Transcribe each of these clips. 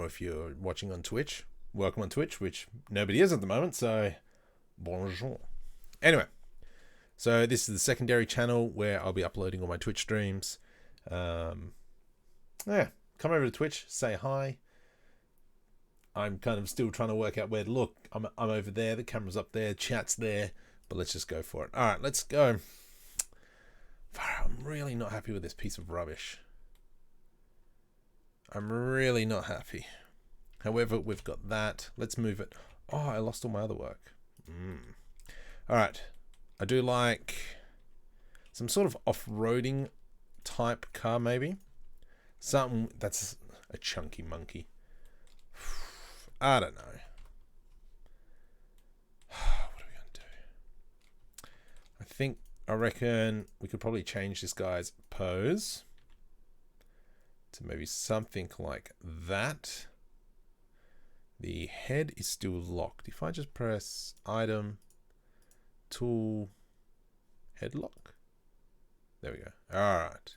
or if you're watching on Twitch, welcome on Twitch, which nobody is at the moment, so bonjour. Anyway, so this is the secondary channel where I'll be uploading all my Twitch streams. Yeah, come over to Twitch, say hi. I'm kind of still trying to work out where to look. I'm over there, the camera's up there, chat's there, but let's just go for it. All right, let's go. I'm really not happy with this piece of rubbish. I'm really not happy. However, we've got that. Let's move it. Oh, I lost all my other work. All right. I do like some sort of off-roading type car, maybe. Something that's a chunky monkey. I don't know. What are we going to do? I reckon we could probably change this guy's pose to maybe something like that. The head is still locked. If I just press item, tool, headlock. There we go. All right.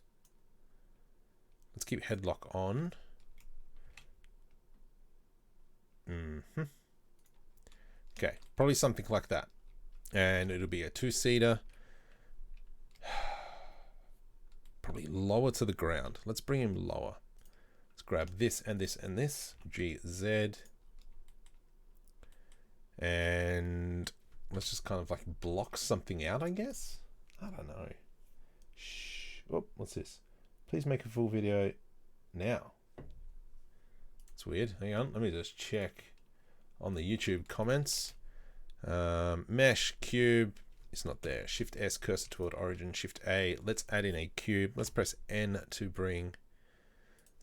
Let's keep headlock on. Okay, probably something like that. And it'll be a two-seater. Probably lower to the ground. Let's bring him lower. Let's grab this and this and this. GZ. And let's just kind of like block something out, I guess. I don't know. Shh. Oh, what's this? Please make a full video now. It's weird. Hang on. Let me just check on the YouTube comments. Mesh, cube. It's not there. Shift S, cursor toward origin. Shift A. Let's add in a cube. Let's press N to bring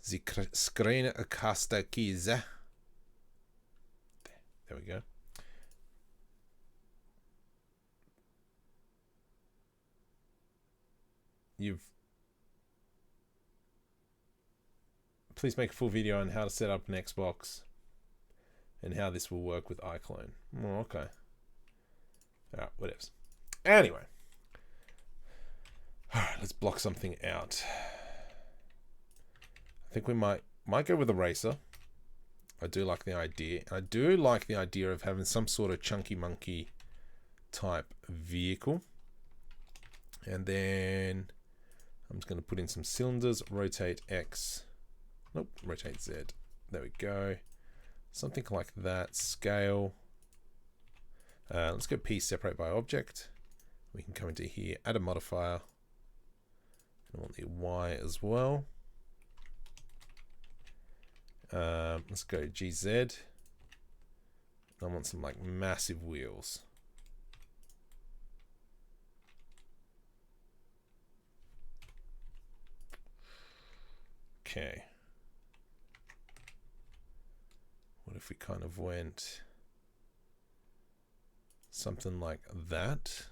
the screen caster keys. There we go. Please make a full video on how to set up an Xbox and how this will work with iClone. Oh, okay. Alright, whatever. Anyway. Alright, let's block something out. I think we might go with a racer. I do like the idea. I do like the idea of having some sort of chunky monkey type vehicle. And then I'm just going to put in some cylinders, rotate X. Nope, rotate Z. There we go. Something like that. Scale. Let's go P separate by object. We can come into here, add a modifier. I want the Y as well. Let's go GZ. I want some like massive wheels. Okay. What if we kind of went something like that?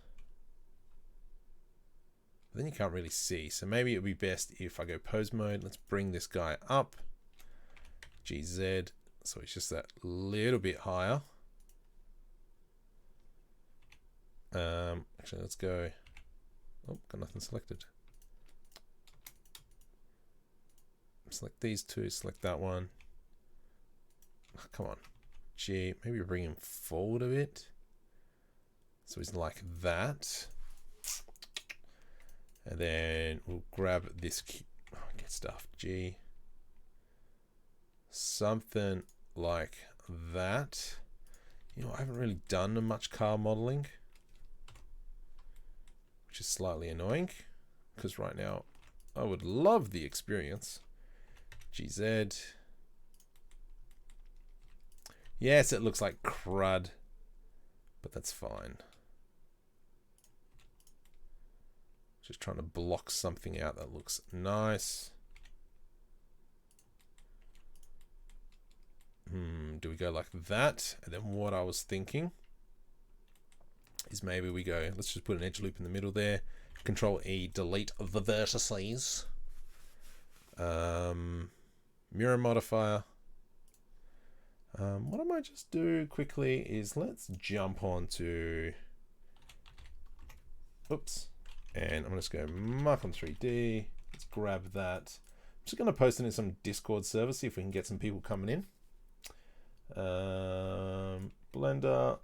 Then you can't really see. So maybe it would be best if I go pose mode. Let's bring this guy up. GZ. So it's just that little bit higher. Actually, let's go. Oh, got nothing selected. Select these two, select that one. Oh, come on. G, maybe bring him forward a bit. So he's like that. And then we'll grab this, get stuffed, G. Something like that. You know, I haven't really done much car modeling, which is slightly annoying because right now I would love the experience. GZ. Yes, it looks like crud, but that's fine. Just trying to block something out that looks nice. Do we go like that? And then what I was thinking is maybe we go, let's just put an edge loop in the middle there. Control E, delete the vertices. Mirror modifier. What I might just do quickly is let's jump on to, oops, and I'm just going to mark on 3D. Let's grab that. I'm just going to post it in some Discord server, see if we can get some people coming in. Blender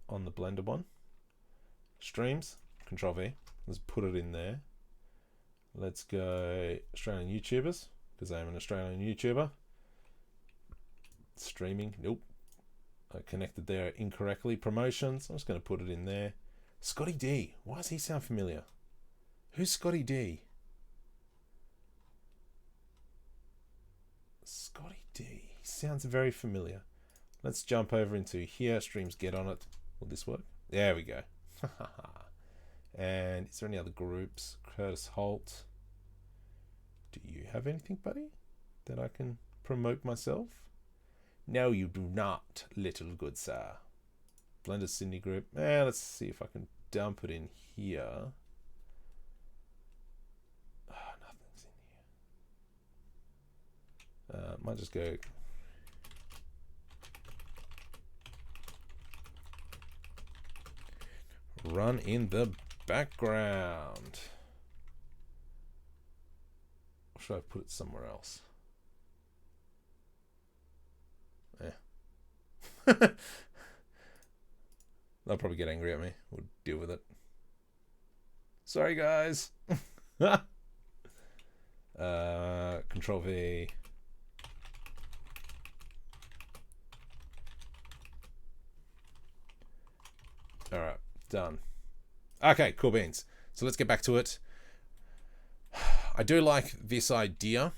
on the Blender one. Streams, Control V. Let's put it in there. Let's go Australian YouTubers, because I'm an Australian YouTuber. Streaming, nope. I connected there incorrectly. Promotions, I'm just going to put it in there. Scotty D, why does he sound familiar? Who's Scotty D? Scotty D, he sounds very familiar. Let's jump over into here, streams, get on it. Will this work? There we go. And is there any other groups? Curtis Holt. Do you have anything, buddy, that I can promote myself? No, you do not, little good sir. Blender Sydney group. Let's see if I can dump it in here. Oh, nothing's in here. Might just go. Run in the background. Or should I put it somewhere else? They'll probably get angry at me. We'll deal with it. Sorry, guys. Control V. All right, done. Okay, cool beans. So let's get back to it. I do like this idea.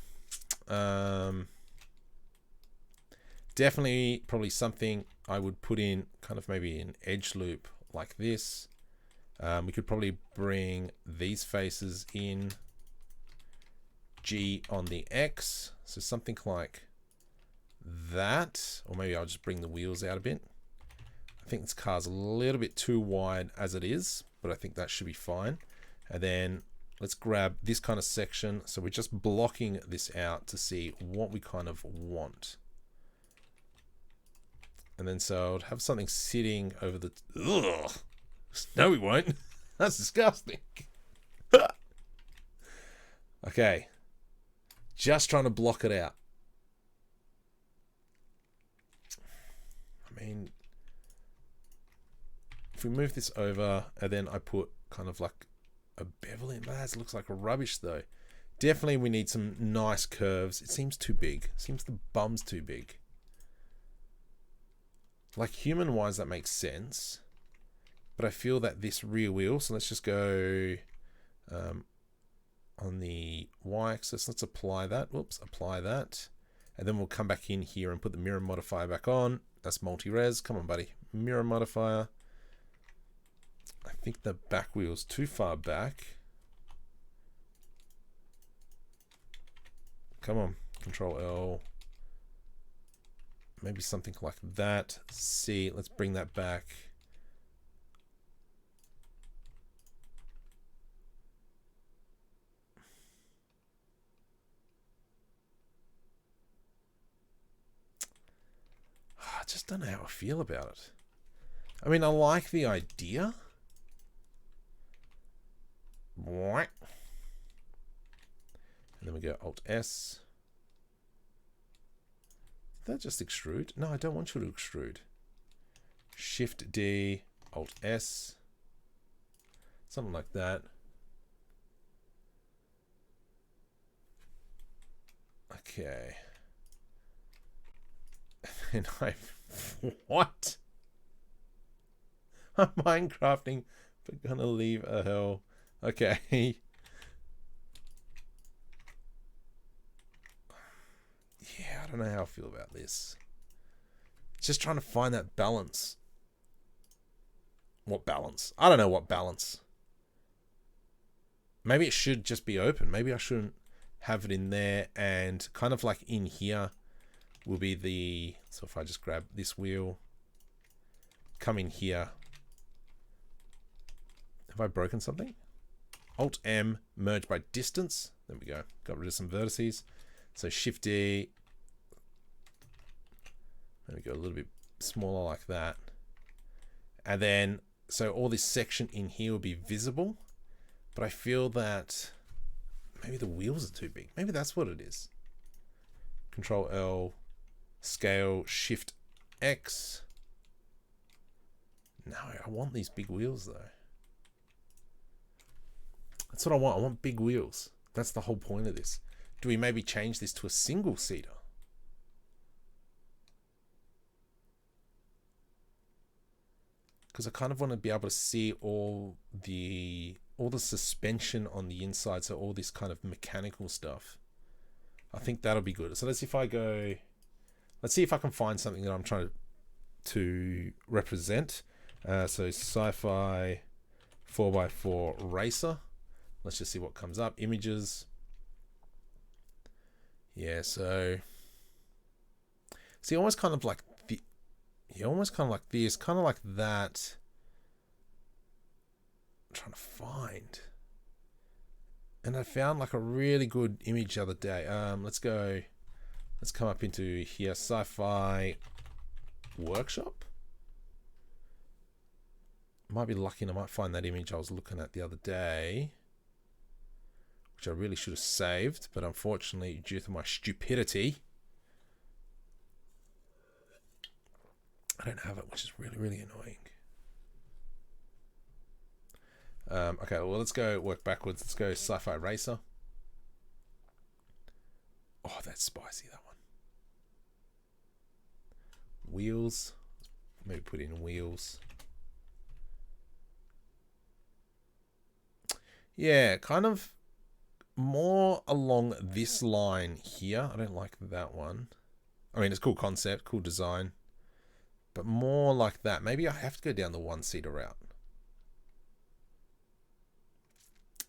Definitely probably something I would put in kind of maybe an edge loop like this. We could probably bring these faces in G on the X. So something like that. Or maybe I'll just bring the wheels out a bit. I think this car's a little bit too wide as it is, but I think that should be fine. And then let's grab this kind of section. So we're just blocking this out to see what we kind of want. And then so I'd have something sitting over the... Ugh! No, we won't. That's disgusting. Okay. Just trying to block it out. I mean, if we move this over and then I put kind of like a bevel in, that looks like rubbish though. Definitely we need some nice curves. It seems too big. It seems the bum's too big. Like human wise that makes sense, but I feel that this rear wheel, so let's just go on the y-axis, let's apply that. Whoops, apply that, and then we'll come back in here and put the mirror modifier back on. That's multi-res. Come on, buddy. Mirror modifier. I think the back wheel's too far back. Come on, Control L. Maybe something like that. C, let's bring that back. I just don't know how I feel about it. I mean, I like the idea. And then we go Alt S. Did that just extrude? No, I don't want you to extrude. Shift D, Alt S. Something like that. Okay. And what? I'm Minecrafting, but gonna leave a hell. Okay. Yeah, I don't know how I feel about this. Just trying to find that balance. What balance? I don't know what balance. Maybe it should just be open. Maybe I shouldn't have it in there, and kind of like in here will be the... So if I just grab this wheel, come in here. Have I broken something? Alt M, merge by distance. There we go. Got rid of some vertices. So Shift D. There we go, a little bit smaller like that. And then, so all this section in here will be visible, but I feel that maybe the wheels are too big. Maybe that's what it is. Control L, scale, Shift GX. No, I want these big wheels though. That's what I want. I want big wheels. That's the whole point of this. Do we maybe change this to a single seater? Because I kind of want to be able to see all the suspension on the inside, so all this kind of mechanical stuff. I think that'll be good. So let's see if I go. Let's see if I can find something that I'm trying to represent. So Scifi 4x4 racer. Let's just see what comes up. Images. Yeah. So see, almost kind of like the. Yeah, almost kind of like this, kind of like that. I'm trying to find. And I found like a really good image the other day. Let's come up into here, Sci-Fi Workshop. Might be lucky and I might find that image I was looking at the other day, which I really should have saved, but unfortunately, due to my stupidity, I don't have it, which is really, really annoying. Okay, well, let's go work backwards. Let's go Sci-Fi Racer. Oh, that's spicy, that one. Wheels. Maybe put in wheels. Yeah, kind of more along this line here. I don't like that one. I mean, it's cool concept, cool design. But more like that. Maybe I have to go down the one-seater route.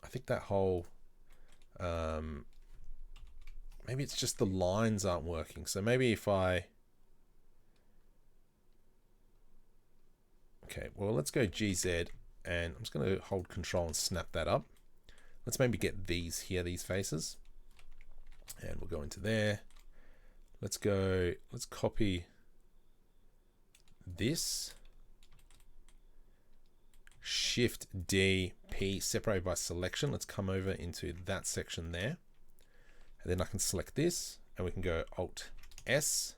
I think that whole... maybe it's just the lines aren't working. So maybe if I... Okay, well, let's go GZ. And I'm just going to hold control and snap that up. Let's maybe get these here, these faces. And we'll go into there. Let's copy... this, Shift D, P, separate by selection. Let's come over into that section there. And then I can select this and we can go Alt S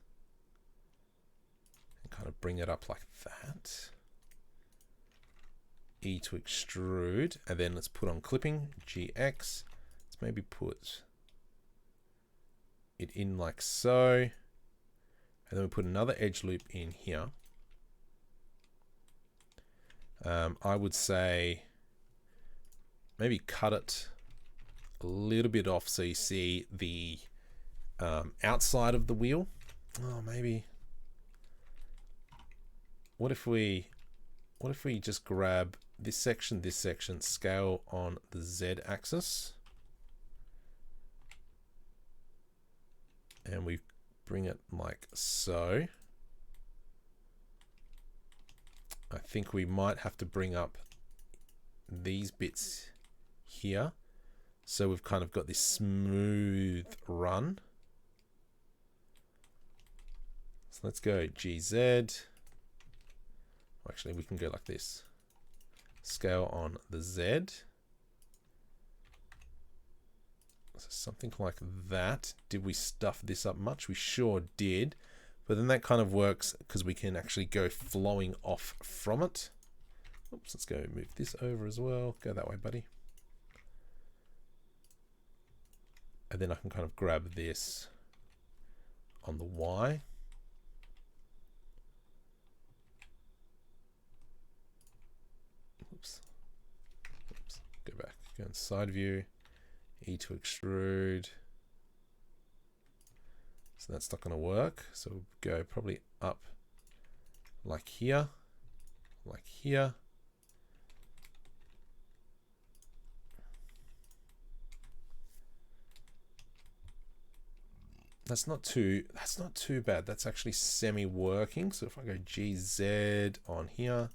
and kind of bring it up like that. E to extrude, and then let's put on clipping, GX. Let's maybe put it in like so. And then we put another edge loop in here. I would say maybe cut it a little bit off so you see the outside of the wheel. Oh, maybe. What if we just grab this section, scale on the Z axis, and we bring it like so. I think we might have to bring up these bits here. So we've kind of got this smooth run. So let's go GZ. Actually, we can go like this. Scale on the Z. So something like that. Did we stuff this up much? We sure did. But then that kind of works because we can actually go flowing off from it. Oops, let's go move this over as well. Go that way, buddy. And then I can kind of grab this on the Y. Oops. Go back. Go in side view. E to extrude. So that's not going to work. So we'll go probably up like here, like here. That's not too bad. That's actually semi-working. So if I go GZ on here,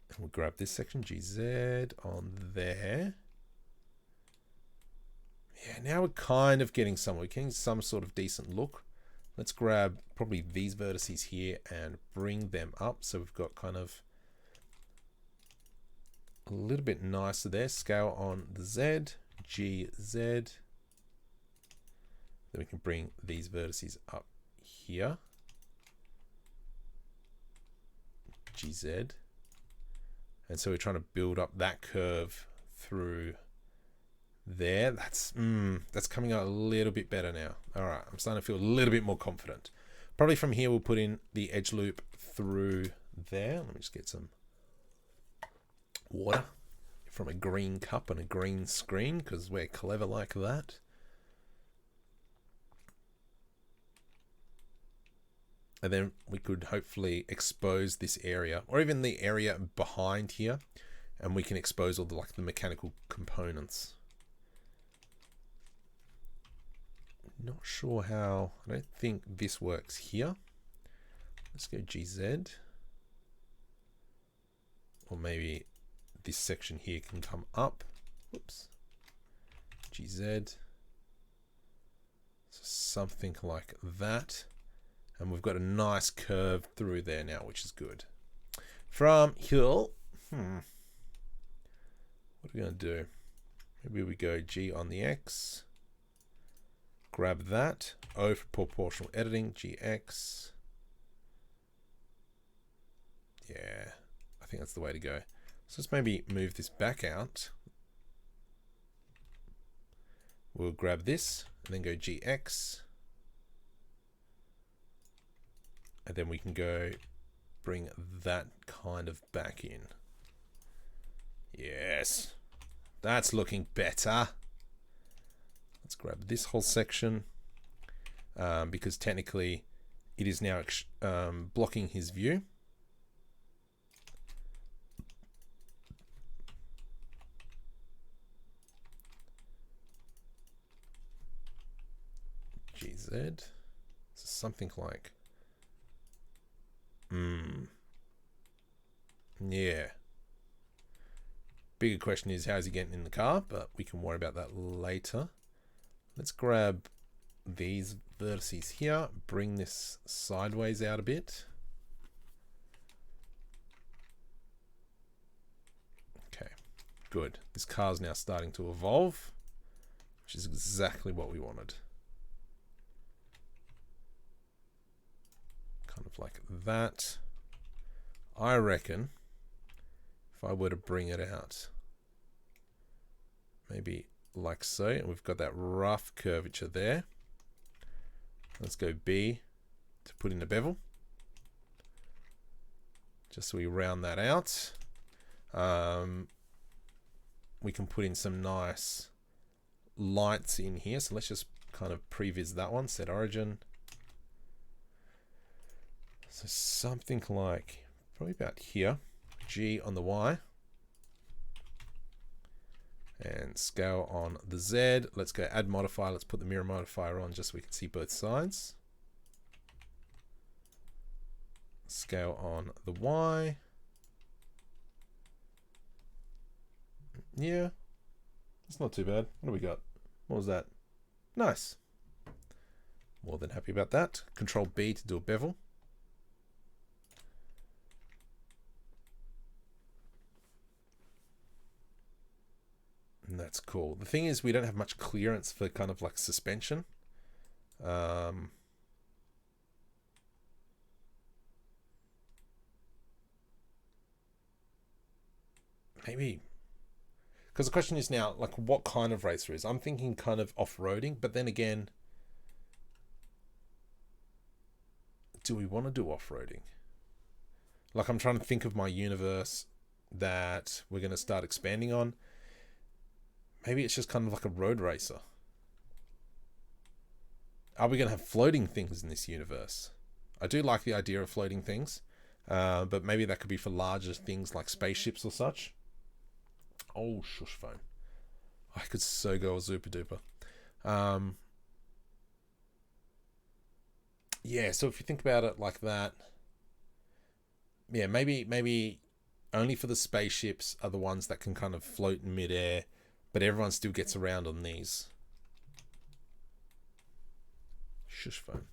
and we'll grab this section, GZ on there. Yeah, now we're kind of getting somewhere. We're getting some sort of decent look. Let's grab probably these vertices here and bring them up. So we've got kind of a little bit nicer there. Scale on the Z, GZ. Then we can bring these vertices up here. GZ. And so we're trying to build up that curve through there. That's coming out a little bit better now. All right, I'm starting to feel a little bit more confident. Probably from here, we'll put in the edge loop through there. Let me just get some water from a green cup and a green screen because we're clever like that. And then we could hopefully expose this area or even the area behind here, and we can expose all the the mechanical components. Not sure how. I don't think this works here. Let's go GZ. Or maybe this section here can come up. Whoops. GZ. So something like that. And we've got a nice curve through there now, which is good. From here, what are we going to do? Maybe we go G on the X. Grab that. O for proportional editing. GX. Yeah, I think that's the way to go. So let's maybe move this back out. We'll grab this and then go GX. And then we can go bring that kind of back in. Yes, that's looking better. Let's grab this whole section because technically it is now blocking his view. GZ. So something like yeah. Bigger question is how's he getting in the car, but we can worry about that later. Let's grab these vertices here, bring this sideways out a bit. Okay, good. This car's now starting to evolve, which is exactly what we wanted. Kind of like that. I reckon if I were to bring it out, maybe like so, and we've got that rough curvature there. Let's go B to put in a bevel, just so we round that out. We can put in some nice lights in here, so let's just kind of previs that one, set origin. So something like probably about here, G on the Y, and scale on the Z. Let's go add modifier. Let's put the mirror modifier on just so we can see both sides. Scale on the Y. Yeah, it's not too bad. What do we got? What was that? Nice. More than happy about that. Control B to do a bevel. And that's cool. The thing is, we don't have much clearance for kind of like suspension. Maybe. Because the question is now, like, what kind of racer is? I'm thinking kind of off-roading, but then again, do we want to do off-roading? Like, I'm trying to think of my universe that we're going to start expanding on. Maybe it's just kind of like a road racer. Are we going to have floating things in this universe? I do like the idea of floating things, but maybe that could be for larger things like spaceships or such. Oh, shush phone. I could so go a super duper. Yeah, so if you think about it like that, yeah, maybe only for the spaceships are the ones that can kind of float in midair, but everyone still gets around on these. Shush phone.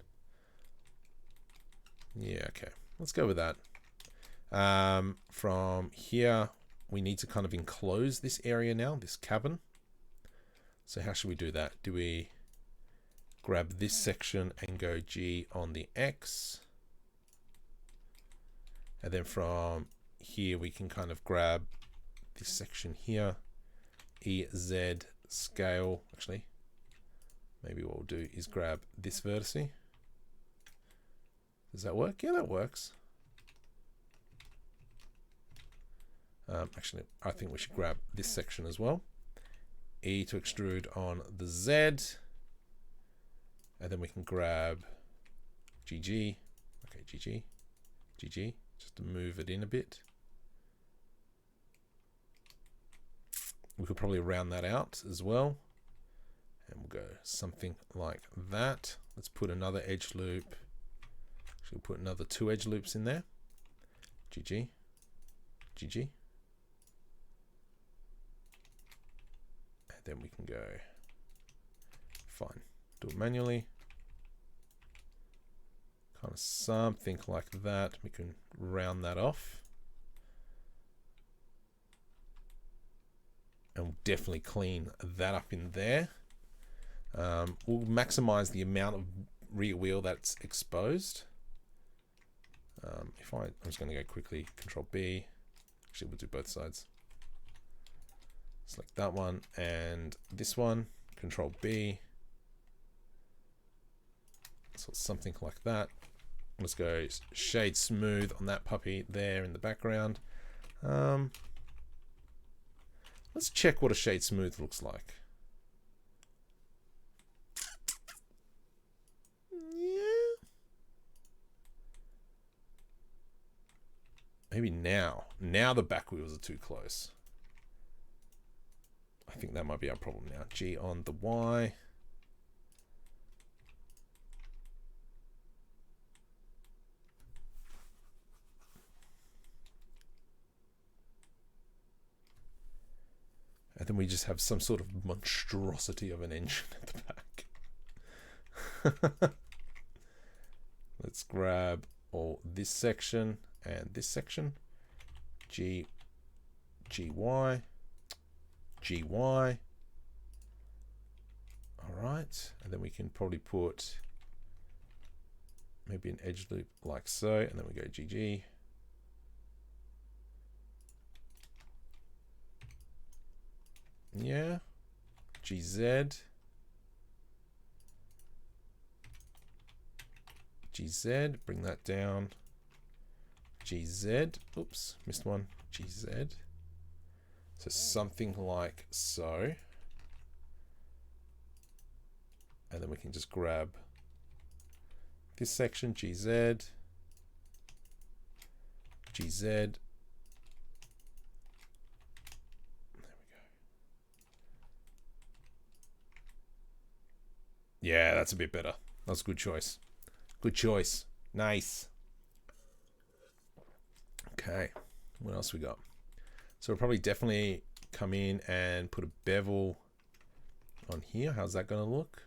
Yeah, okay. Let's go with that. From here, we need to kind of enclose this area now, this cabin. So how should we do that? Do we grab this section and go G on the X? And then from here, we can kind of grab this section here, EZ scale. Actually, maybe what we'll do is grab this vertice. Does that work? Yeah, that works. Actually, I think we should grab this section as well. E to extrude on the Z. And then we can grab GG. Okay, GG. GG. Just to move it in a bit. We could probably round that out as well. And we'll go something like that. Let's put another edge loop. Actually, put another 2 edge loops in there. GG. GG. And then we can go, fine, do it manually. Kind of something like that. We can round that off. And we'll definitely clean that up in there. We'll maximize the amount of rear wheel that's exposed. I'm just going to go quickly, Control B. Actually, we'll do both sides. Select that one and this one, Control B. So something like that. Let's go shade smooth on that puppy there in the background. Let's check what a shade smooth looks like. Yeah. Maybe now. Now the back wheels are too close. I think that might be our problem now. G on the Y. And then we just have some sort of monstrosity of an engine at the back. Let's grab all this section and this section. G, GY, GY. All right. And then we can probably put maybe an edge loop like so. And then we go GG. Yeah, GZ, GZ, bring that down, GZ, oops, missed one, GZ, so something like so, and then we can just grab this section, GZ, GZ, yeah, that's a bit better. That's a good choice. Good choice. Nice. Okay. What else we got? So we'll probably definitely come in and put a bevel on here. How's that going to look?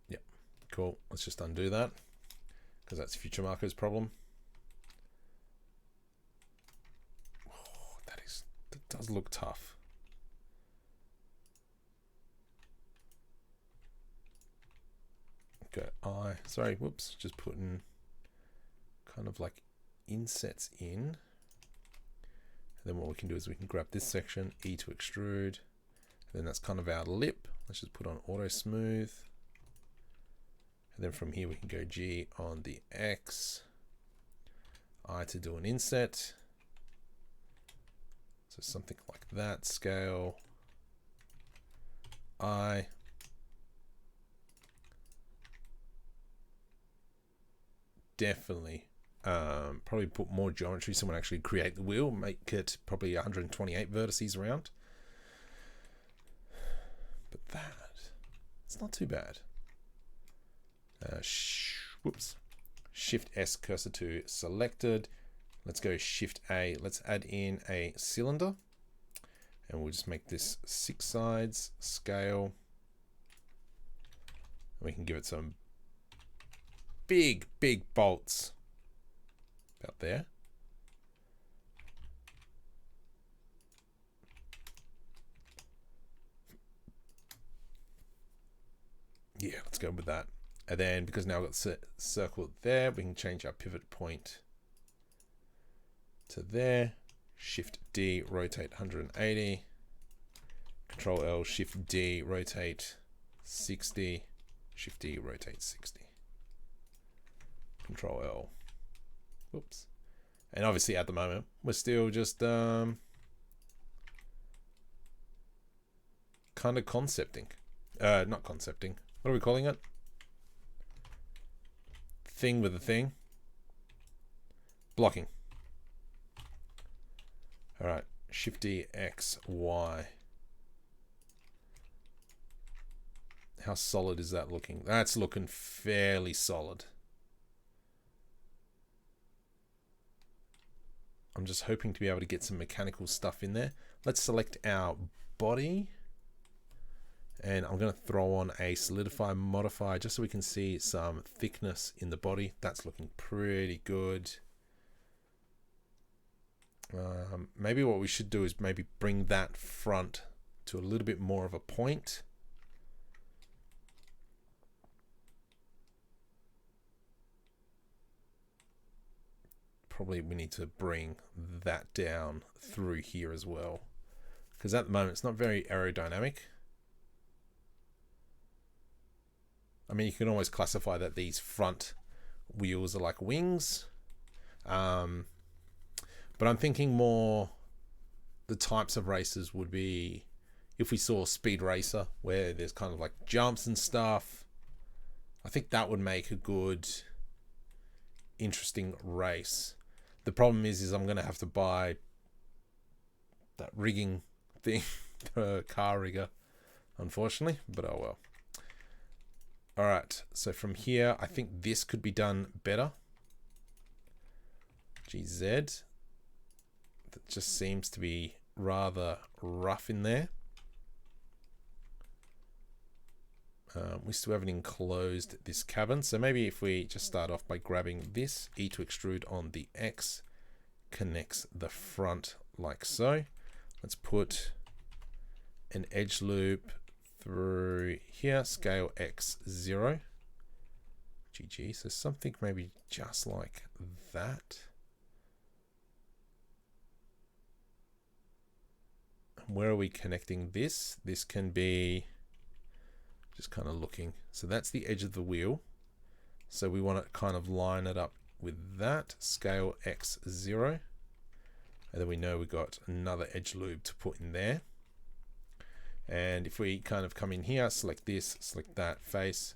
Yep. Cool. Let's just undo that, because that's Future Marco's problem. Oh, that does look tough. Okay, whoops, just putting kind of like insets in. And then what we can do is we can grab this section, E to extrude. And then that's kind of our lip. Let's just put on auto smooth. And then from here we can go G on the X, I to do an inset. So something like that, scale, I. Definitely probably put more geometry, someone actually create the wheel, make it probably 128 vertices around. But it's not too bad. Whoops. Shift S cursor to selected. Let's go Shift A. Let's add in a cylinder. And we'll just make this 6 sides, scale. We can give it some big bolts about there. Yeah, let's go with that. And then because now I've got circle there, we can change our pivot point to there. Shift D, rotate 180. Control L, Shift D, rotate 60. Shift D, rotate 60. Control L. Whoops. And obviously at the moment, we're still just kind of concepting. Not concepting. What are we calling it? Thing with a thing. Blocking. All right. Shift D, X, Y. How solid is that looking? That's looking fairly solid. I'm just hoping to be able to get some mechanical stuff in there. Let's select our body. And I'm going to throw on a solidify modifier just so we can see some thickness in the body. That's looking pretty good. Maybe what we should do is maybe bring that front to a little bit more of a point. Probably we need to bring that down through here as well, because at the moment it's not very aerodynamic. I mean, you can always classify that these front wheels are like wings. But I'm thinking more the types of races would be if we saw Speed Racer, where there's kind of like jumps and stuff. I think that would make a good, interesting race. The problem is I'm going to have to buy that rigging thing, the car rigger, unfortunately, but oh well. All right, so from here, I think this could be done better. GZ. That just seems to be rather rough in there. We still haven't enclosed this cabin, so maybe if we just start off by grabbing this, E to extrude on the X, connects the front like so. Let's put an edge loop through here, scale X0. GG, so something maybe just like that. Where are we connecting this? This can be just kind of looking. So that's the edge of the wheel. So we want to kind of line it up with that, scale X0. And then we know we've got another edge loop to put in there. And if we kind of come in here, select this, select that, face,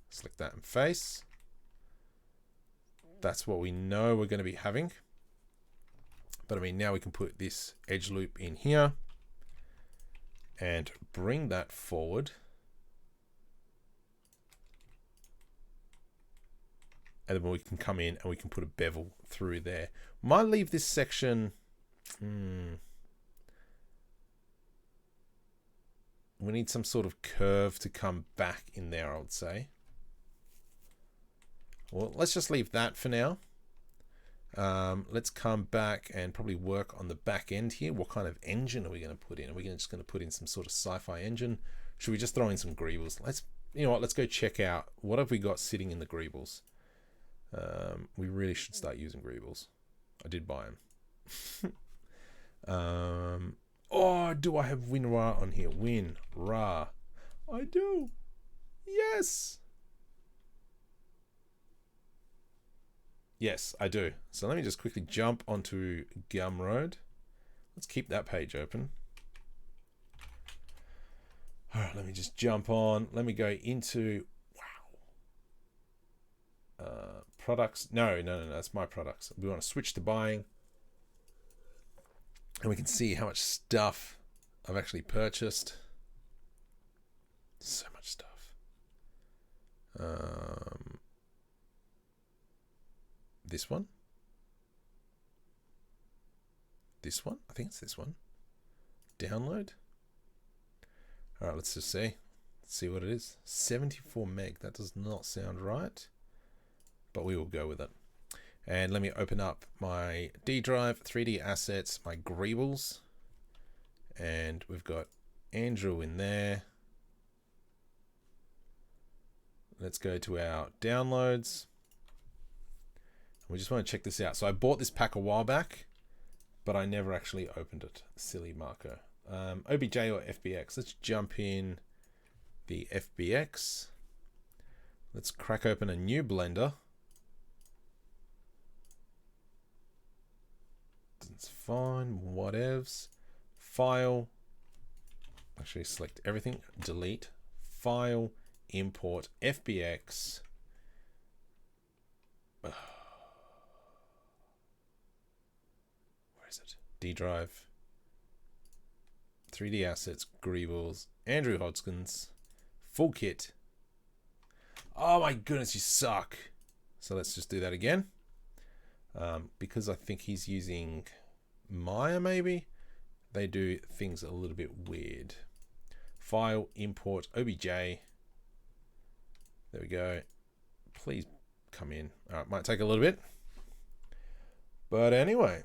select that and face. That's what we know we're going to be having. But I mean, now we can put this edge loop in here and bring that forward. And then we can come in and we can put a bevel through there. Might leave this section. We need some sort of curve to come back in there, I would say. Well, let's just leave that for now. Let's come back and probably work on the back end here. What kind of engine are we going to put in? Are we just going to put in some sort of Scifi engine? Should we just throw in some greebles? You know what? Let's go check out what have we got sitting in the greebles. We really should start using greebles. I did buy them. Oh, do I have WinRAR on here? WinRAR. I do. Yes. Yes, I do. So let me just quickly jump onto Gumroad. Let's keep that page open. All right, let me just jump on. Let me go into, products. No, that's my products. We want to switch to buying. And we can see how much stuff I've actually purchased. So much stuff. This one. This one. I think it's this one. Download. All right, let's just see. Let's see what it is. 74 meg. That does not sound right. But we will go with it. And let me open up my D drive, 3D assets, my greebles. And we've got Andrew in there. let's go to our downloads. We just want to check this out. So I bought this pack a while back, but I never actually opened it. Silly Marco. OBJ or FBX. Let's jump in the FBX. Let's crack open a new Blender. It's fine, whatevs. File. Actually select everything. Delete. File. Import. FBX. Where is it? D drive. 3D assets. Greebles. Andrew Hodgkins. Full kit. Oh my goodness, you suck. So let's just do that again. Because I think he's using Maya, maybe. They do things a little bit weird. File, import, OBJ. There we go. Please come in. All right, might take a little bit. But anyway.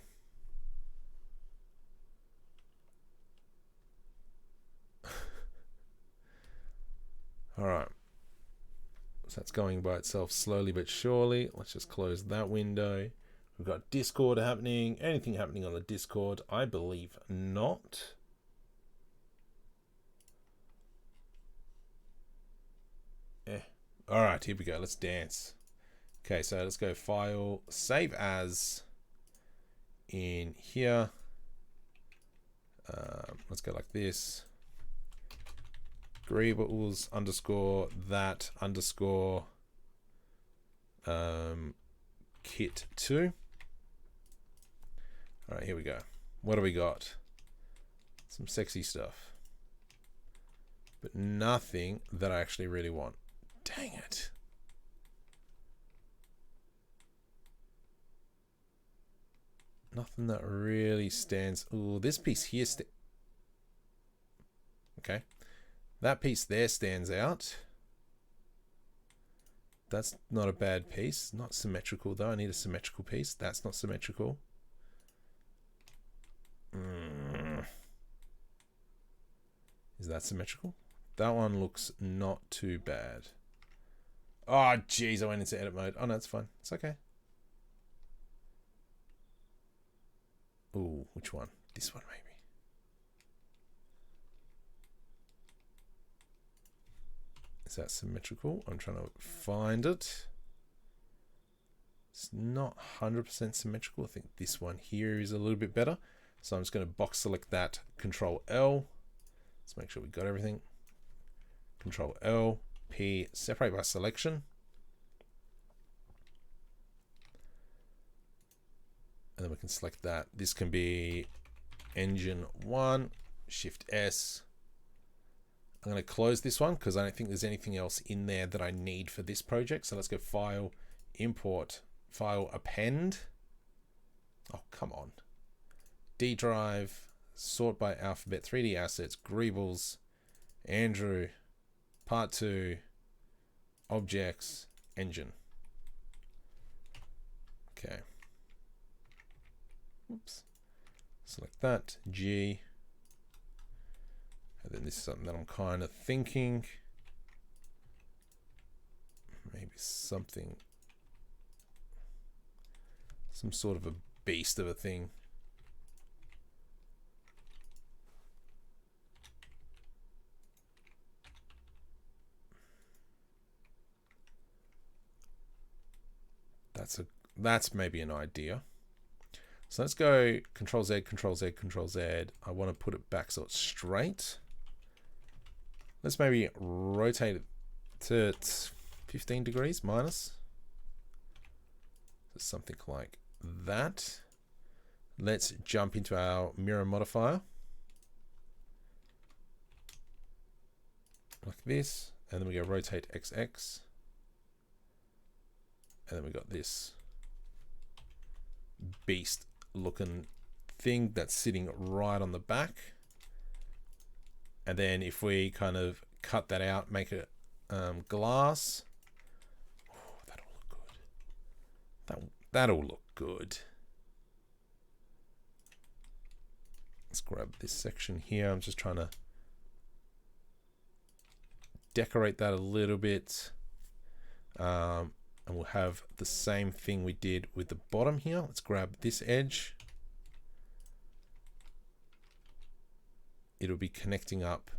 All right. So that's going by itself slowly but surely. Let's just close that window. We've got Discord happening. Anything happening on the Discord? I believe not. All right, here we go. Let's dance. Okay, so let's go File, Save As in here. Let's go like this. Greebles underscore that underscore kit 2. All right, here we go. What do we got? Some sexy stuff, but nothing that I actually really want. Dang it. Nothing that really stands. Ooh, this piece here. Okay. That piece there stands out. That's not a bad piece. Not symmetrical though. I need a symmetrical piece. That's not symmetrical. Is that symmetrical? That one looks not too bad. Oh, jeez, I went into edit mode. Oh, no, it's fine. It's okay. Ooh, which one? This one, maybe. Is that symmetrical? I'm trying to find it. It's not 100% symmetrical. I think this one here is a little bit better. So I'm just going to box select that. Control L. Let's make sure we got everything. Control L. P. Separate by selection. And then we can select that. This can be engine 1. Shift S. I'm going to close this one because I don't think there's anything else in there that I need for this project. So let's go File, Import, File, Append. Oh, come on. D drive, sort by alphabet, 3D assets, Greebles, Andrew, Part 2, Objects, Engine. Okay. Oops. Select that, G. And then this is something that I'm kind of thinking. Maybe something. Some sort of a beast of a thing. That's maybe an idea. So let's go Control Z, Control Z, Control Z. I want to put it back so it's straight. Let's maybe rotate it to 15 degrees minus. So something like that. Let's jump into our mirror modifier. Like this. And then we go rotate XX. And then we got this beast looking thing that's sitting right on the back. And then if we kind of cut that out, make it glass. Oh, that'll look good. That'll look good. Let's grab this section here. I'm just trying to decorate that a little bit. And we'll have the same thing we did with the bottom here. Let's grab this edge. It'll be connecting up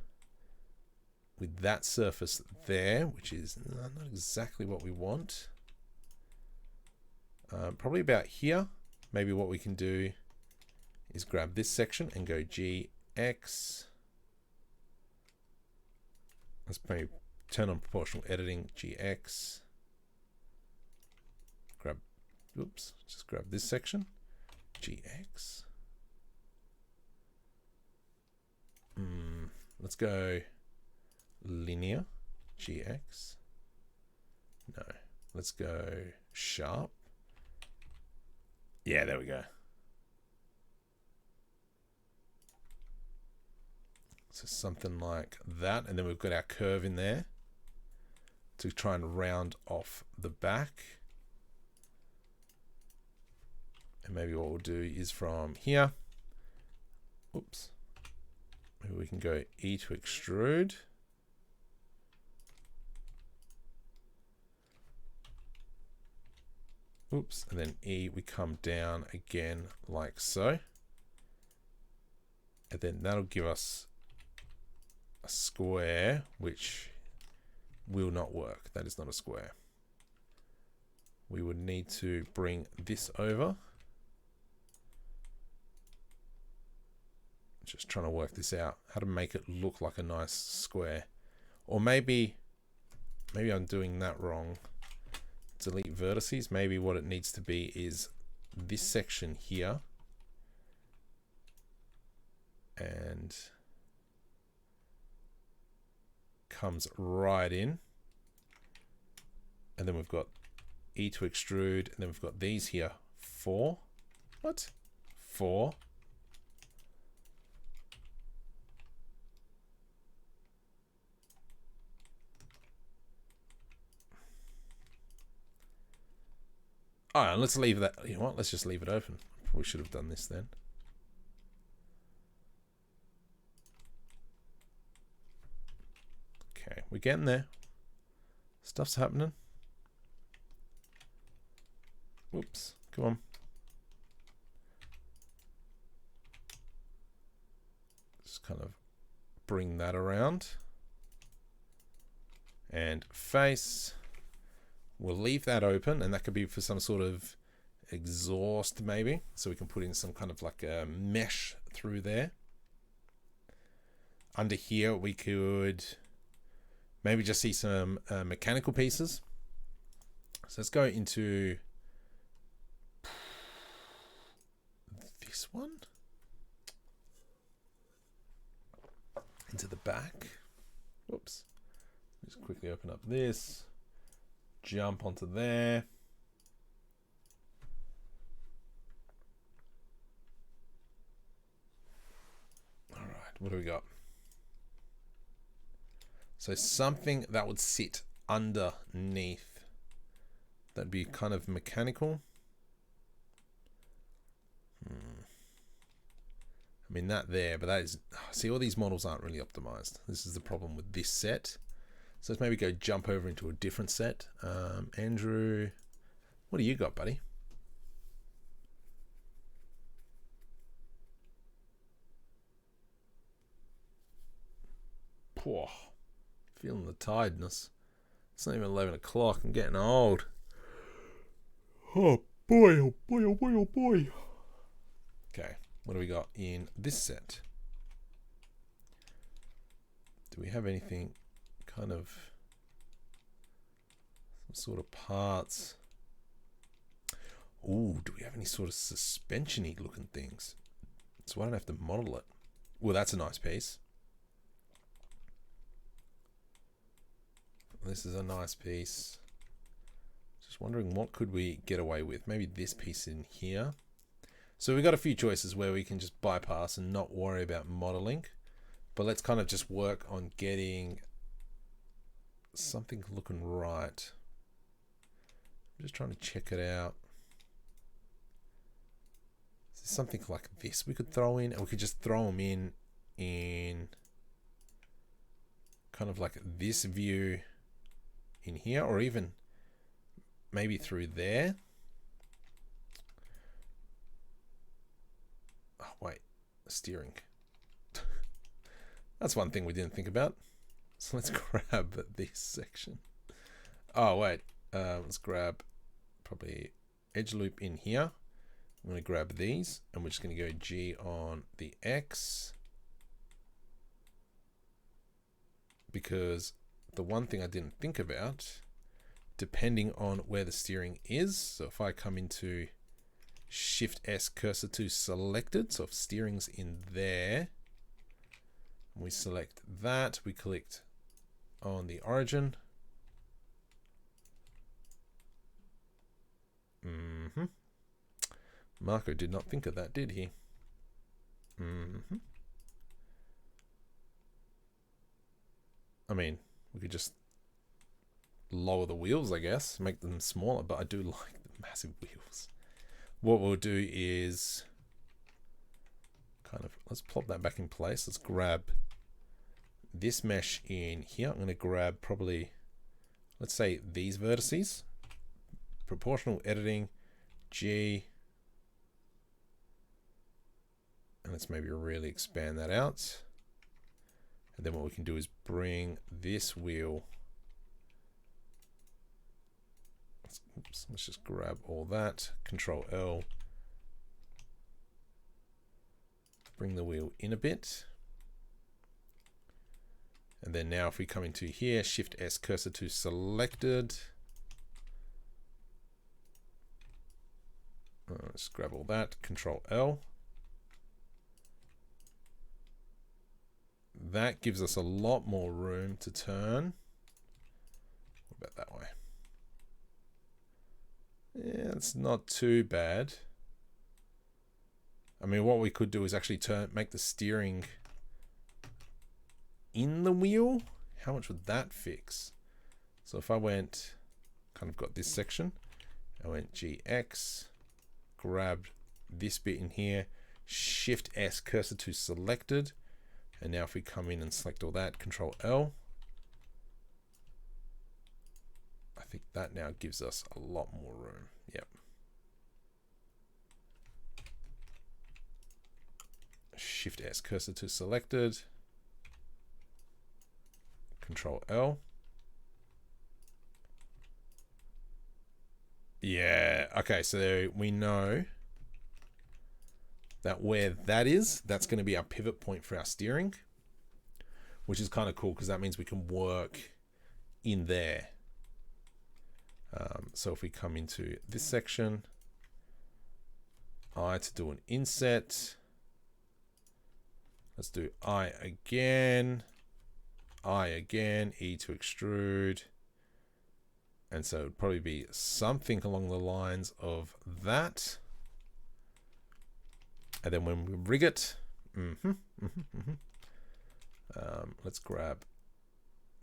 with that surface there, which is not exactly what we want. Probably about here. Maybe what we can do is grab this section and go GX. Let's maybe turn on proportional editing, GX. Just grab this section, GX. Let's go linear, GX. No, let's go sharp. Yeah, there we go. So something like that, and then we've got our curve in there to try and round off the back. And maybe what we'll do is from here, oops, maybe we can go E to extrude. Oops, and then E, we come down again like so. And then that'll give us a square, which will not work. That is not a square. We would need to bring this over. Just trying to work this out, how to make it look like a nice square. Or maybe I'm doing that wrong. Delete vertices. Maybe what it needs to be is this section here. And comes right in. And then we've got E to extrude. And then we've got these here. 4. What? 4. All right, let's leave that. You know what? Let's just leave it open. Probably should have done this then. Okay, we're getting there. Stuff's happening. Whoops, come on. Just kind of bring that around. And face. We'll leave that open, and that could be for some sort of exhaust maybe. So we can put in some kind of like a mesh through there. Under here, we could maybe just see some mechanical pieces. So let's go into this one. Into the back. Whoops. Just quickly open up this. Jump onto there. All right, what do we got? So something that would sit underneath. That'd be kind of mechanical. I mean, that there, but that is, see, all these models aren't really optimized. This is the problem with this set. So let's maybe go jump over into a different set. Andrew, what do you got, buddy? Poor, feeling the tiredness. It's not even 11 o'clock. I'm getting old. Oh boy, oh boy, oh boy, oh boy. Okay, what do we got in this set? Do we have anything kind of some sort of parts? Ooh, do we have any sort of suspension-y looking things? So I don't have to model it. Well, that's a nice piece. This is a nice piece. Just wondering what could we get away with? Maybe this piece in here. So we've got a few choices where we can just bypass and not worry about modeling. But let's kind of just work on getting something looking right. I'm just trying to check it out. Something like this we could throw in, and we could just throw them in kind of like this view in here, or even maybe through there. Oh, wait, steering. That's one thing we didn't think about. So let's grab this section. Oh, wait, let's grab probably edge loop in here. I'm going to grab these and we're just going to go G on the X. Because the one thing I didn't think about, depending on where the steering is, so if I come into Shift S cursor to selected, so if steering's in there, we select that, we click on the origin. Marco did not think of that, did he? I mean, we could just lower the wheels, I guess, make them smaller, but I do like the massive wheels. What we'll do is kind of, let's plop that back in place. Let's grab this mesh in here. I'm going to grab probably, let's say these vertices, proportional editing, G, and let's maybe really expand that out. And then what we can do is bring this wheel. Let's just grab all that. Control L. Bring the wheel in a bit. And then now if we come into here, Shift S cursor to selected. Let's grab all that. Control L. That gives us a lot more room to turn. What about that way? Yeah, it's not too bad. I mean, what we could do is actually make the steering in the wheel. How much would that fix? So if I went, kind of got this section, I went GX, grabbed this bit in here, Shift S cursor to selected. And now if we come in and select all that, Control L, I think that now gives us a lot more room. Yep. Shift S cursor to selected, Control L. Yeah, okay, so there we know that where that is, that's going to be our pivot point for our steering, which is kind of cool because that means we can work in there. So if we come into this section, I to do an inset, let's do I again, E to extrude. And so it'd probably be something along the lines of that. And then when we rig it, let's grab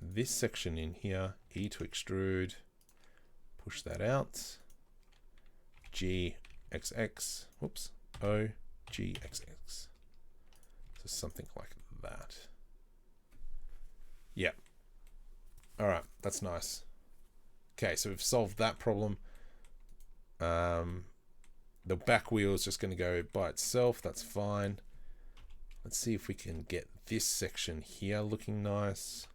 this section in here, E to extrude, push that out, GXX, whoops, O, GXX. So something like that. Yeah. All right, that's nice. Okay, so we've solved that problem. The back wheel is just going to go by itself. That's fine. Let's see if we can get this section here looking nice.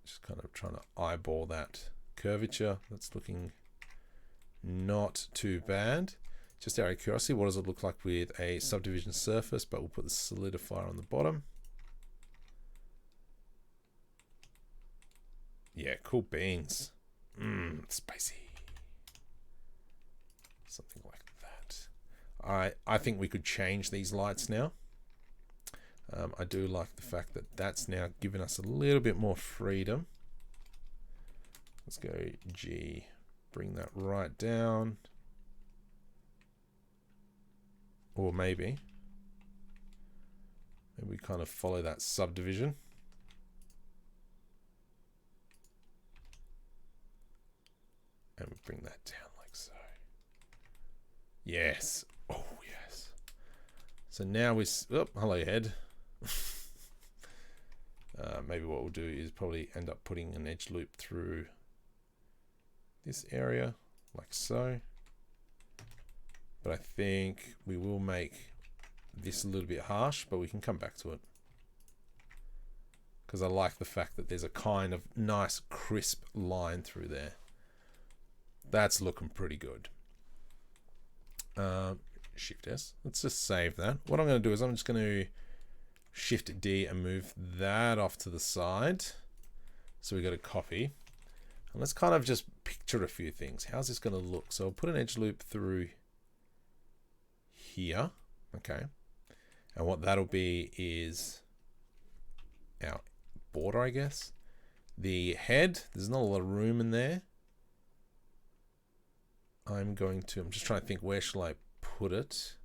Just kind of trying to eyeball that curvature. That's looking not too bad. Just out of curiosity, what does it look like with a subdivision surface? But we'll put the solidifier on the bottom. Yeah, cool beans. Spicy. Something like that. I think we could change these lights now. I do like the fact that that's now given us a little bit more freedom. Let's go G, bring that right down. Or maybe we kind of follow that subdivision. And we bring that down like so. Yes. Oh, yes. So now we... Oh, hello, head. maybe what we'll do is probably end up putting an edge loop through this area like so. But I think we will make this a little bit harsh, but we can come back to it. Because I like the fact that there's a kind of nice crisp line through there. That's looking pretty good. Shift S. Let's just save that. What I'm going to do is I'm just going to Shift D and move that off to the side. So we got a copy. And let's kind of just picture a few things. How's this going to look? So I'll put an edge loop through here. Okay. And what that'll be is our border, I guess. The head, there's not a lot of room in there. I'm just trying to think, where shall I put it?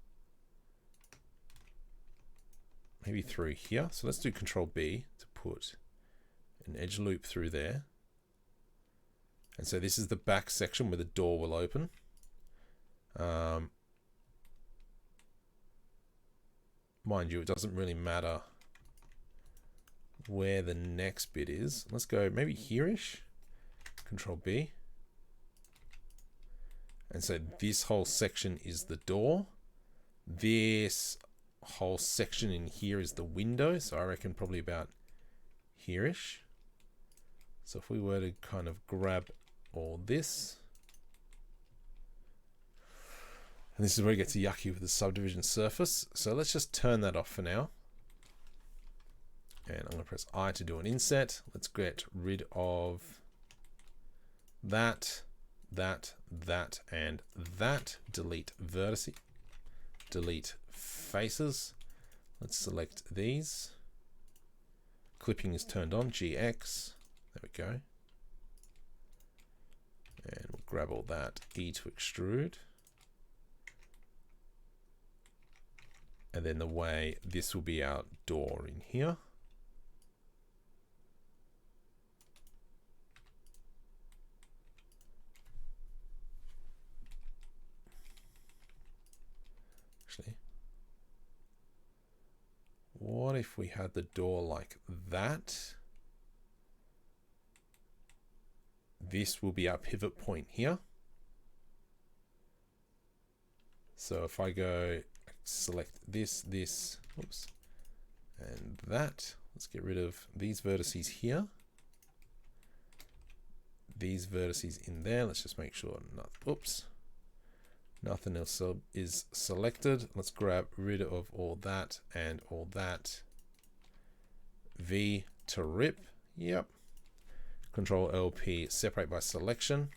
Maybe through here. So let's do Control B to put an edge loop through there. And so this is the back section where the door will open. Mind you, it doesn't really matter where the next bit is. Let's go maybe here-ish. Control B. And so this whole section is the door. This whole section in here is the window. So I reckon probably about here-ish. So if we were to kind of grab all this. And this is where it gets yucky with the subdivision surface. So let's just turn that off for now. And I'm going to press I to do an inset. Let's get rid of that, and that. Delete vertices. Delete faces. Let's select these. Clipping is turned on. GX. There we go. And we'll grab all that. E to extrude. And then the way this will be our door in here. Actually, what if we had the door like that? This will be our pivot point here. So if I go select this, oops, and that, let's get rid of these vertices here. These vertices in there. Let's just make sure nothing else is selected. Let's grab rid of all that and all that. V to rip. Yep. Control LP, separate by selection.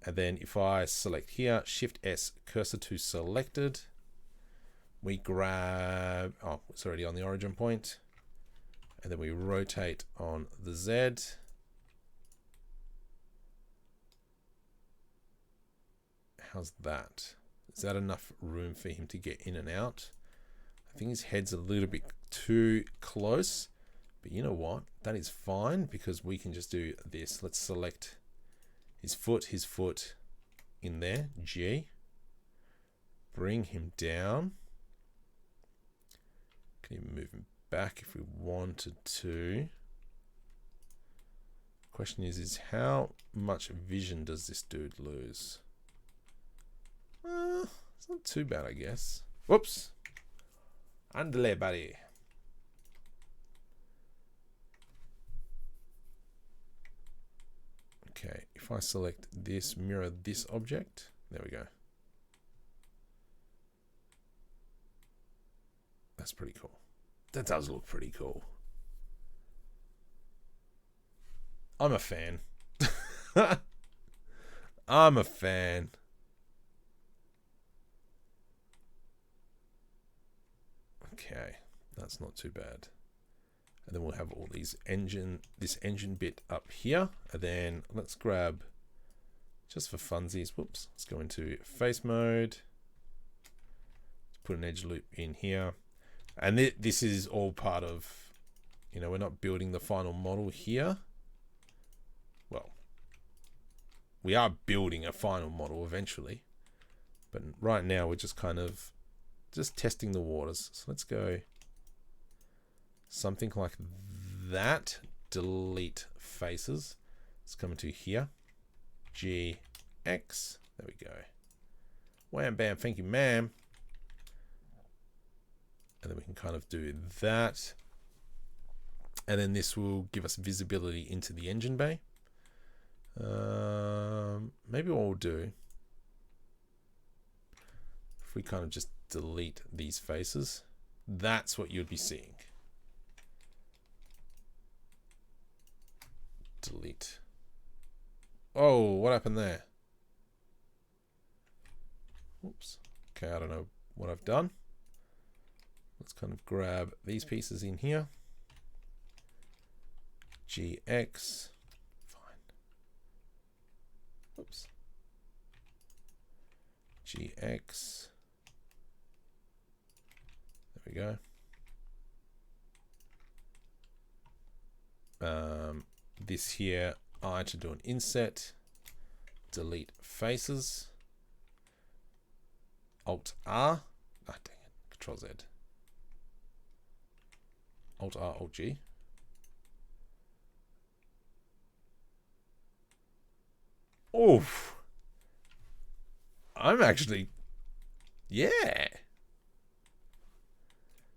And then if I select here, Shift S, cursor to selected, we grab, oh, it's already on the origin point. And then we rotate on the Z. How's that? Is that enough room for him to get in and out? I think his head's a little bit too close, but you know what? That is fine because we can just do this. Let's select his foot in there, G. Bring him down. Can even move him back if we wanted to. Question is how much vision does this dude lose? It's not too bad, I guess. Whoops. Andale, buddy. Okay, if I select this, mirror this object, there we go. That's pretty cool. That does look pretty cool. I'm a fan. I'm a fan. Okay, that's not too bad. And then we'll have all these this engine bit up here. And then let's grab, just for funsies, whoops, let's go into face mode. Let's put an edge loop in here. And this is all part of, you know, we're not building the final model here. Well, we are building a final model eventually. But right now we're just kind of just testing the waters. So let's go something like that. Delete faces. Let's come into here. GX. There we go. Wham, bam, thank you, ma'am. And then we can kind of do that. And then this will give us visibility into the engine bay. Maybe what we'll do, if we kind of just delete these faces, that's what you'd be seeing. Delete. Oh, what happened there? Oops. Okay, I don't know what I've done. Let's kind of grab these pieces in here. GX. Fine. Oops. GX. There we go. This here, I had to do an inset. Delete faces. Alt R. Ah, dang it. Control Z. Alt R, Alt G. Oof. I'm actually, yeah.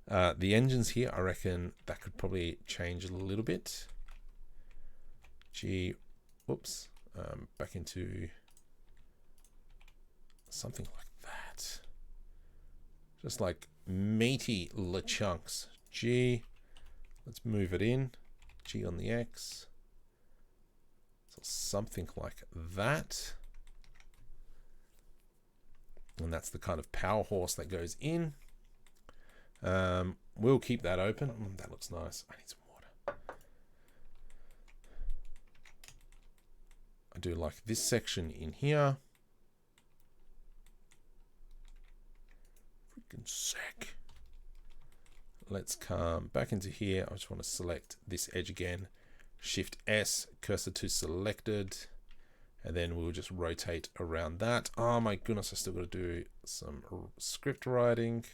The engines here, I reckon that could probably change a little bit. G, whoops. Back into something like that. Just like meaty chunks. G, let's move it in. G on the X. So something like that. And that's the kind of power horse that goes in. We'll keep that open. That looks nice. I need some water. I do like this section in here. Freaking sick. Let's come back into here. I just want to select this edge again. Shift S, cursor to selected. And then we'll just rotate around that. Oh my goodness, I still got to do some script writing.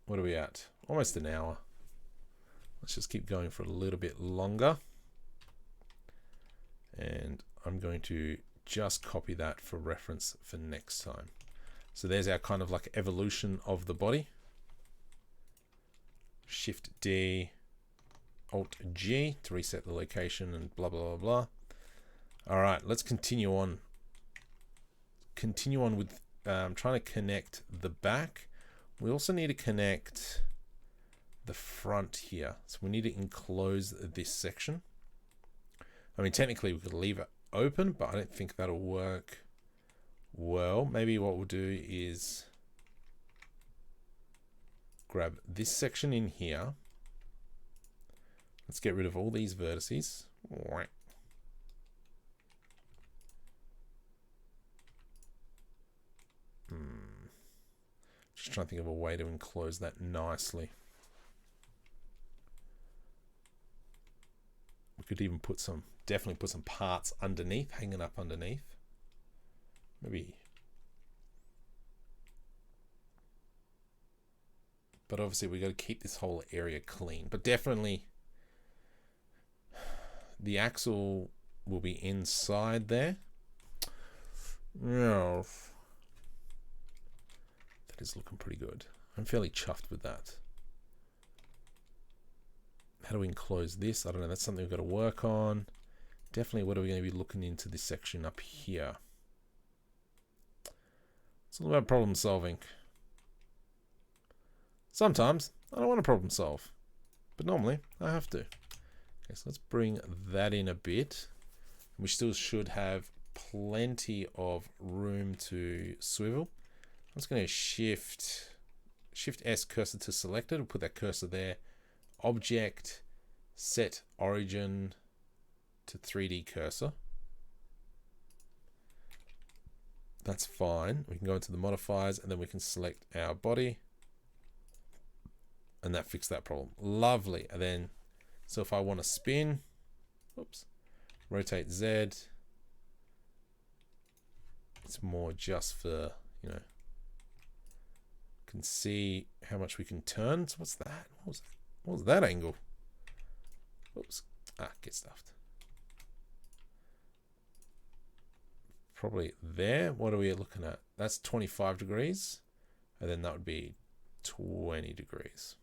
What are we at? Almost an hour. Let's just keep going for a little bit longer. And I'm going to just copy that for reference for next time. So there's our kind of like evolution of the body. Shift D, Alt G to reset the location and blah, blah, blah, blah. All right, let's continue on. Continue on with trying to connect the back. We also need to connect the front here. So we need to enclose this section. I mean, technically we could leave it open, but I don't think that'll work well. Maybe what we'll do is grab this section in here. Let's get rid of all these vertices. Just trying to think of a way to enclose that nicely. We could even put some, definitely put some parts underneath, hanging up underneath. Maybe. But obviously we got to keep this whole area clean. But definitely the axle will be inside there. Yeah. That is looking pretty good. I'm fairly chuffed with that. How do we enclose this? I don't know. That's something we've got to work on. Definitely, what are we going to be looking into this section up here? It's all about problem solving. Sometimes I don't want to problem solve, but normally I have to. Okay, so let's bring that in a bit. We still should have plenty of room to swivel. I'm just going to shift S, cursor to selected. We'll put that cursor there. Object, set origin to 3D cursor. That's fine. We can go into the modifiers and then we can select our body. And that fixed that problem. Lovely. And then, so if I want to spin, whoops, rotate Z. It's more just for, you know, Can see how much we can turn. So what's that? What was that angle? Oops. Get stuffed. Probably there. What are we looking at? That's 25 degrees. And then that would be 20 degrees.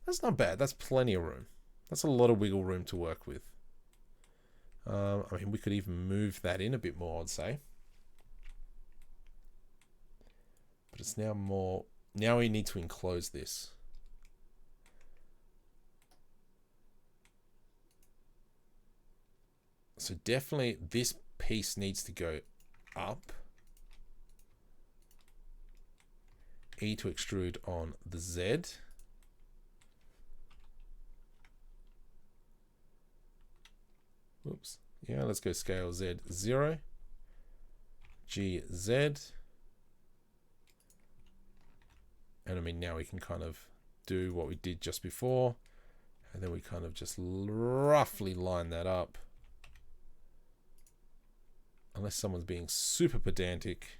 That's not bad. That's plenty of room. That's a lot of wiggle room to work with. I mean, we could even move that in a bit more, I'd say. But it's now more... Now we need to enclose this. So definitely this piece needs to go up. E to extrude on the Z. Whoops. Yeah, let's go scale Z 0. GZ. And I mean, now we can kind of do what we did just before. And then we kind of just roughly line that up. Unless someone's being super pedantic.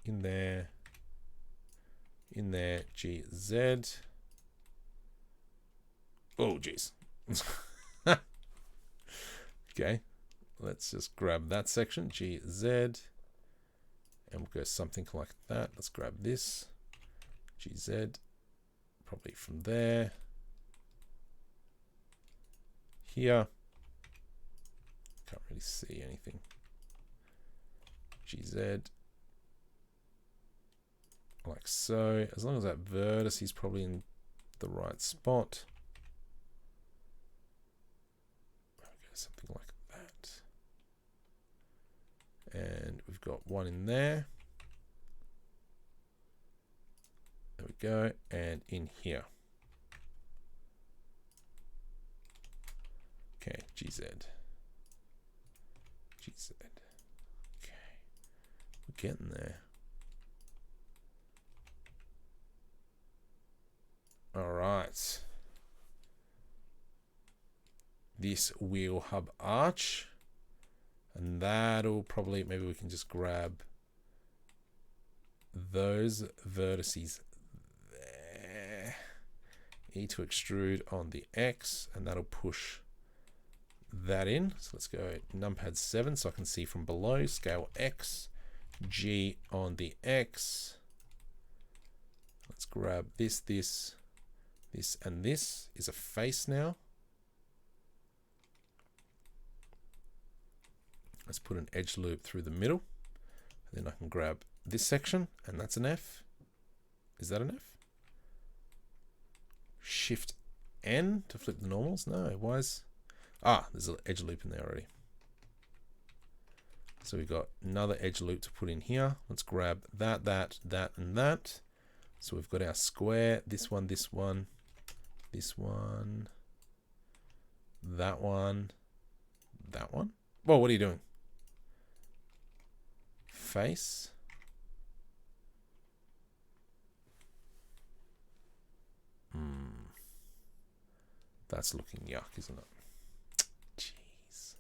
In there, GZ. Oh, jeez. Okay, let's just grab that section, GZ. And we'll go something like that. Let's grab this, GZ, probably from there. Here. Can't really see anything. GZ. Like so. As long as that vertex is probably in the right spot. Okay, something like that. And we've got one in there. There we go. And in here. Okay, GZ. GZ. Okay. We're getting there. All right. This wheel hub arch. And that'll probably, maybe we can just grab those vertices there. E to extrude on the X, and that'll push that in. So let's go numpad 7 so I can see from below. Scale X, G on the X. Let's grab this, this, and this is a face now. Let's put an edge loop through the middle. And then I can grab this section, and that's an F. Is that an F? Shift N to flip the normals? No, why is... there's an edge loop in there already. So we've got another edge loop to put in here. Let's grab that, that, and that. So we've got our square, this one, this one, this one, that one, that one. Whoa, what are you doing? Face. That's looking yuck, isn't it? Jeez.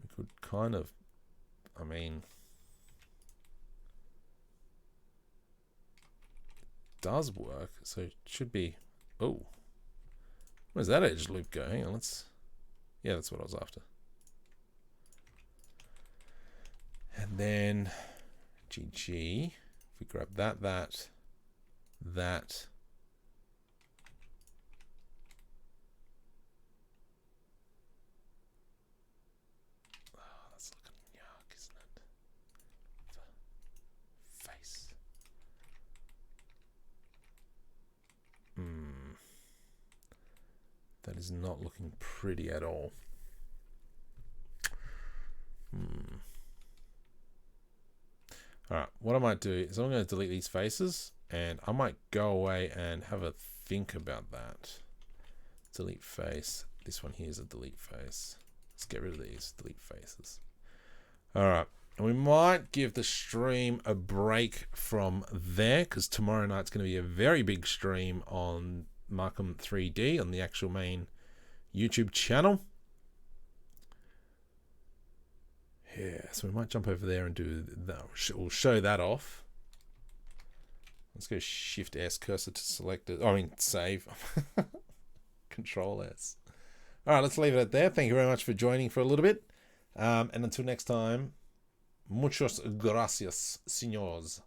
We could kind of, I mean, it does work, so it should be, oh, where's that edge loop go? Hang on, let's, yeah, that's what I was after. And then GG, if we grab that, that, that. Oh, that's looking yuck, isn't it? The face. That is not looking pretty at all. Alright, what I might do is I'm going to delete these faces, and I might go away and have a think about that. Delete face. This one here is a delete face. Let's get rid of these delete faces. Alright, and we might give the stream a break from there, because tomorrow night's going to be a very big stream on Markham 3D on the actual main YouTube channel. Yeah, so we might jump over there and do that. We'll show that off. Let's go Shift S, cursor to select it. I mean, save. Control S. All right, let's leave it at there. Thank you very much for joining for a little bit. And until next time, muchos gracias, señores.